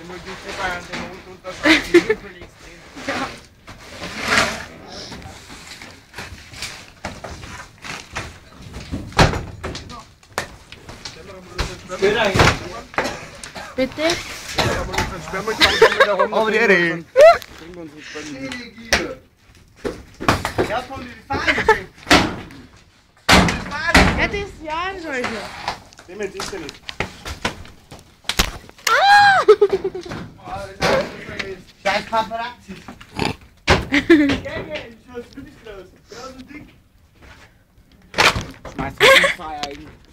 muss ich vorbei an den Mond und das auf die Hügel drehen. Ja. Bitte? Aber die Erde. Ja, komm, die Fahne. Ja, das ist ja ein solcher. Dem jetzt ist er nicht. Scheiß Paparazzi. Gegen, ich weiß, du bist los. Genauso dick. Schmeiß die Feier eigentlich.